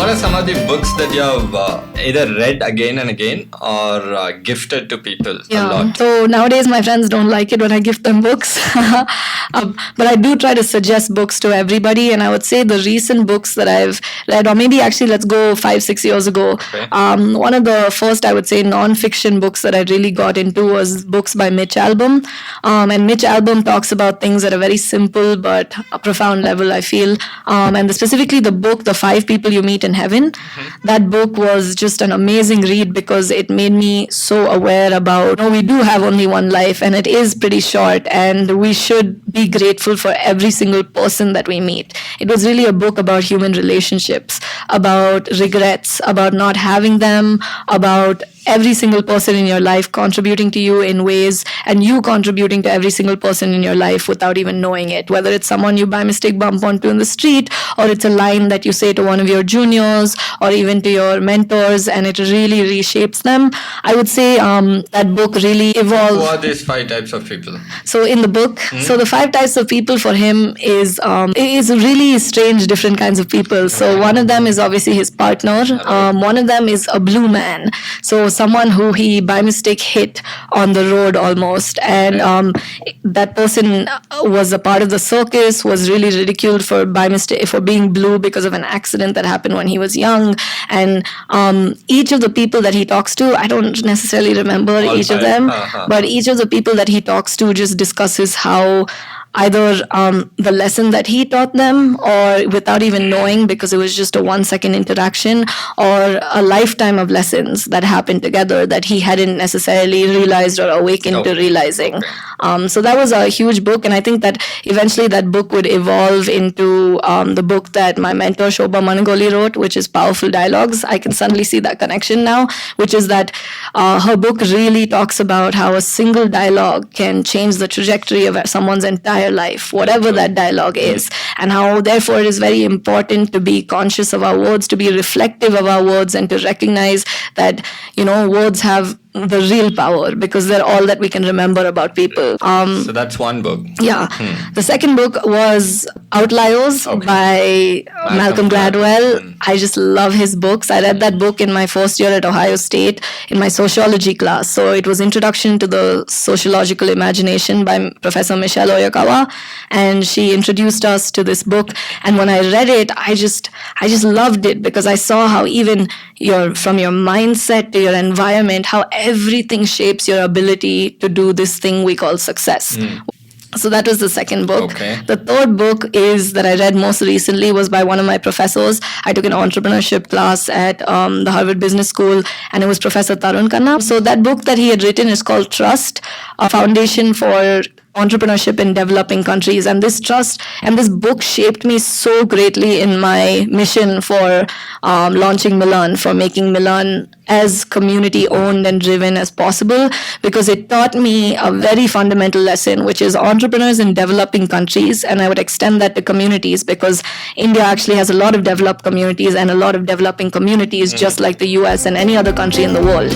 what are some of the books that you have either read again and again or gifted to people a lot? So nowadays my friends don't like it when I gift them books. But I do try to suggest books to everybody, and I would say the recent books that I've read, or maybe actually let's go 5-6 years ago, one of the first, I would say, non-fiction books that I really got into was books by Mitch Albom. And Mitch Albom talks about things at a very simple but a profound level, I feel. And specifically the book, The 5 People You Meet in Heaven, that book was just an amazing read because it made me so aware about, we do have only one life and it is pretty short, and we should be grateful for every single person that we meet. It was really a book about human relationships, about regrets, about not having them, about every single person in your life contributing to you in ways, and you contributing to every single person in your life without even knowing it, whether it's someone you by mistake bump onto in the street, or it's a line that you say to one of your juniors, or even to your mentors, and it really reshapes them. I would say that book really evolved. Who are these 5 types of people? So in the book, so the 5 types of people for him is really strange, different kinds of people. So one of them is obviously his partner. One of them is a blue man. So someone who he by mistake hit on the road almost, and that person was a part of the circus, was really ridiculed for by mistake for being blue because of an accident that happened when he was young. And each of the people that he talks to, I don't necessarily remember each of them, but each of the people that he talks to just discusses how either the lesson that he taught them, or without even knowing because it was just a 1-second interaction, or a lifetime of lessons that happened together that he hadn't necessarily realized or awakened to realizing. So that was a huge book, and I think that eventually that book would evolve into the book that my mentor Shobha Managoli wrote, which is Powerful Dialogues. I can suddenly see that connection now, which is that her book really talks about how a single dialogue can change the trajectory of someone's entire life, whatever that dialogue is, and how therefore it is very important to be conscious of our words, to be reflective of our words, and to recognize that words have the real power because they're all that we can remember about people. So that's one book. Yeah. The second book was Outliers by Malcolm Gladwell. I just love his books. I read that book in my first year at Ohio State in my sociology class. So it was Introduction to the Sociological Imagination by Professor Michelle Oyakawa, and she introduced us to this book. And when I read it, I just loved it because I saw how even from your mindset to your environment, how everything shapes your ability to do this thing we call success. So that was the second book. The third book that I read most recently was by one of my professors. I took an entrepreneurship class at the Harvard Business School, and it was Professor Tarun Khanna. So that book that he had written is called Trust, a foundation for entrepreneurship in developing countries. And this trust and this book shaped me so greatly in my mission for launching Milan, for making Milan as community owned and driven as possible, because it taught me a very fundamental lesson, which is entrepreneurs in developing countries, and I would extend that to communities, because India actually has a lot of developed communities and a lot of developing communities, just like the US and any other country in the world.